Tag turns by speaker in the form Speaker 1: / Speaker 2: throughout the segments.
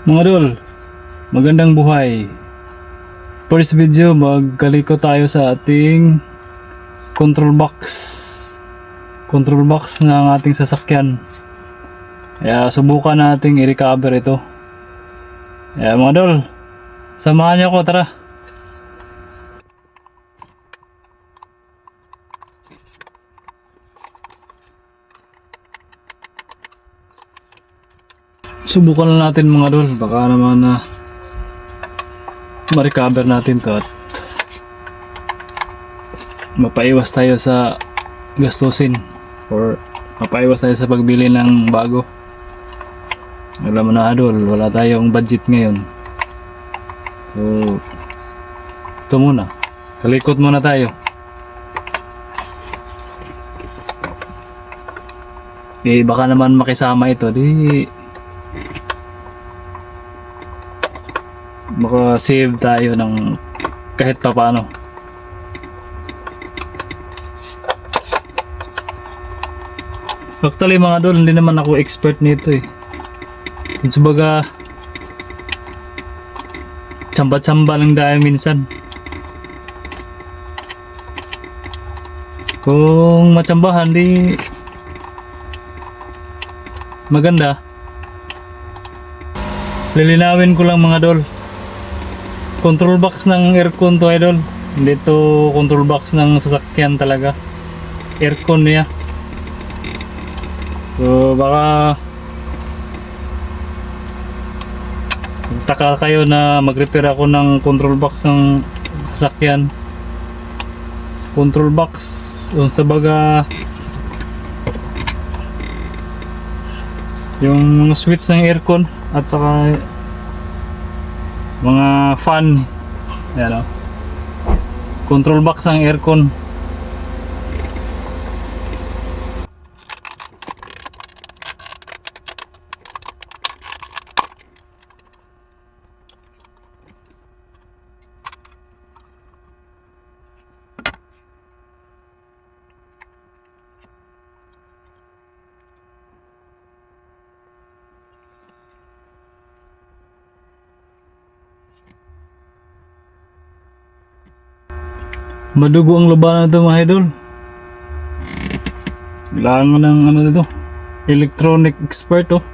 Speaker 1: Mga dol, magandang buhay. First video, magkaliko tayo sa ating control box. Control box ng ating sasakyan. Kaya subukan nating i-recover ito. Kaya mga dol, samahan niyo ako, tara. Subukan na natin mga dol, baka naman na ma-recover natin to at mapaiwas tayo sa gastusin or mapaiwas tayo sa pagbili ng bago. Alam mo na dol, wala tayong budget ngayon. So ito muna, kalikot muna tayo. Baka naman makisama ito, maka-save tayo ng kahit pa paano. Actually mga dol, hindi naman ako expert nito eh. Kumbaga tsamba-tsamba lang dahil minsan. Kung matsambahan di maganda. Lilinawin ko lang mga dol. Control box ng aircon to idol. Hindi to control box ng sasakyan talaga. Aircon niya. So baka taka kayo na mag-repair ako ng control box ng sasakyan. Control box sa baga yung mga switch ng aircon at saka mga fan, yan o, control box ng aircon. Madugo ang labanan ito mga idol. Kailangan ng ano nito, electronic expert oh.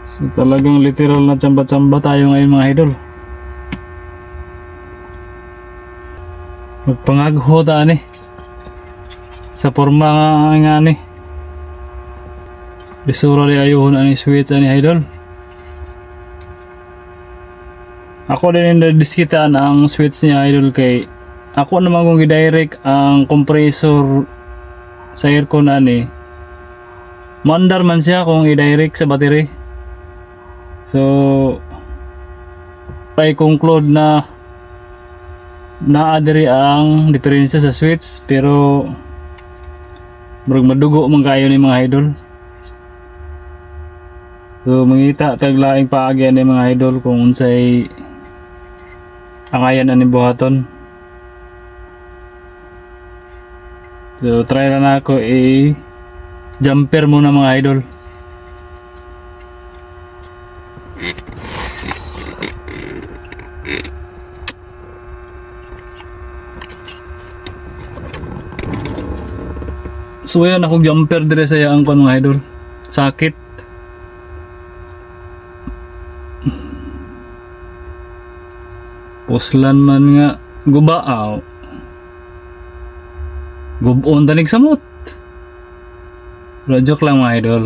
Speaker 1: So talagang literal na tsamba-tsamba tayo ngayon mga idol. Magpangagho ta ni sa forma nga ni. Bisura di ayuhon ani switch ani idol. Ako din yung nadisitaan ang switch niya idol kay ako naman kung i-direct ang compressor sa aircon ani. Mandar man siya kung i-direct sa battery. So I conclude na naadiri ang diferensya sa switch pero murag madugo man kayo ni mga idol. So mangita taglaing paagi ani mga idol kung unsay ang ayan ani buhaton. So try na ako jumper muna mga idol. So ayan ako jumper dire sa yaang kon mga idol. Sakit. Puslan man nga gubaaw. Gubon tanig samot. Joke lang mga idol.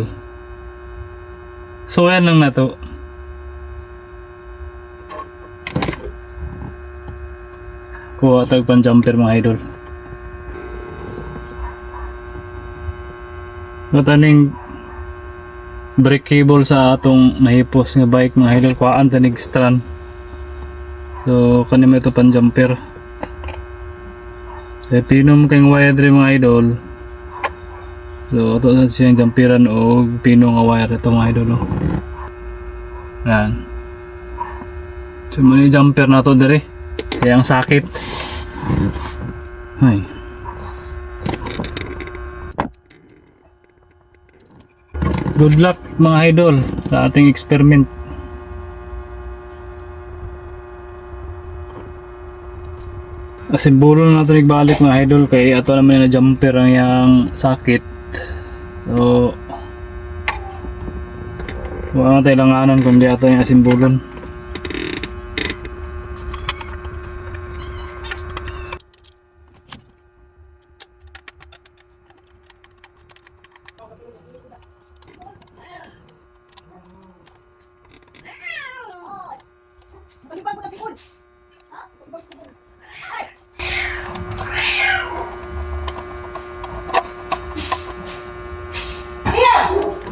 Speaker 1: So yan lang na to. Kuha tag pan jumper mga idol. Mataning brake cable sa atong mahipos nga bike mga idol. Kuhaan tanig strand. So kanimo ito pan jumper. So pinom kayong wire diri mga idol. So ito sa siyang jumperan o pino nga wire ito mga idol. Yan. So muna yung jumper na to diri. Kaya ang sakit. Ay. Good luck mga idol sa ating experiment. Asimbolo na natin nagbalik mga idol kay ato naman na jumper ang yang sakit. So wala tayo langanan kung di ato yung asimbolon.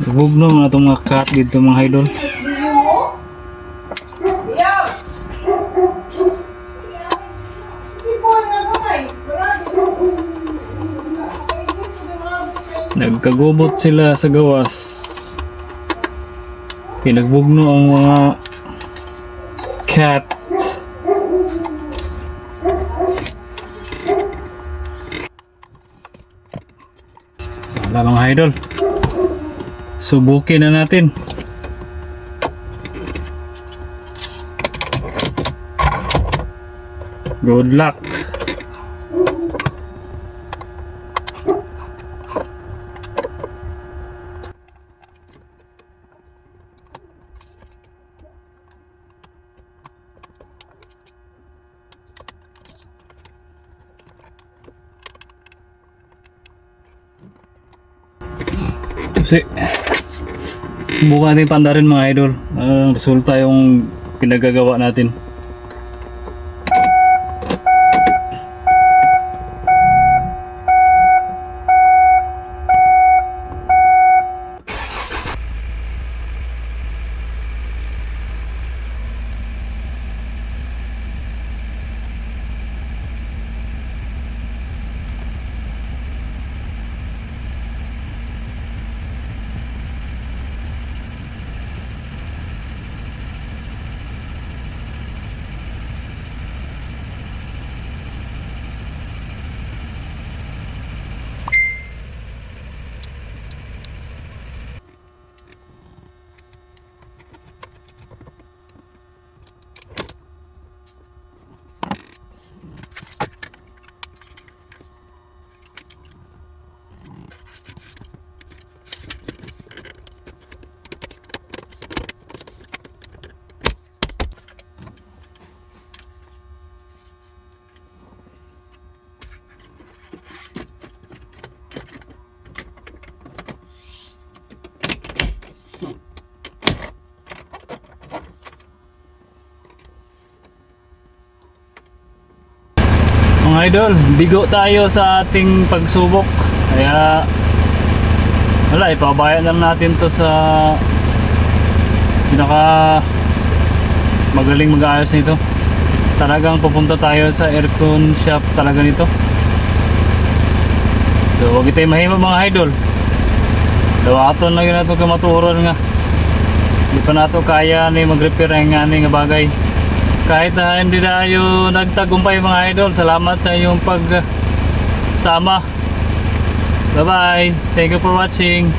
Speaker 1: Bugno na itong mga cat dito mga idol. Nagkagubot sila sa gawas. Pinagbugno ang mga cat. Wala mga idol. Subukin na natin. Good luck. Kasi buka natin pandarin mga idol. Ang resulta yung pinagagawa natin. Mga idol, bigo tayo sa ating pagsubok. Kaya wala, ipabayan lang natin to sa pinaka magaling mag-aayos nito. Talagang pupunta tayo sa aircon shop talaga nito. So wag tayo mahimo mga idol. Dawaton lang yun na ito kamaturon nga. Hindi pa nato kaya ni mag-repair ang nga bagay. Kahit na hindi tayo nagtagumpay mga idol, salamat sa iyong pagsama. Bye bye, thank you for watching.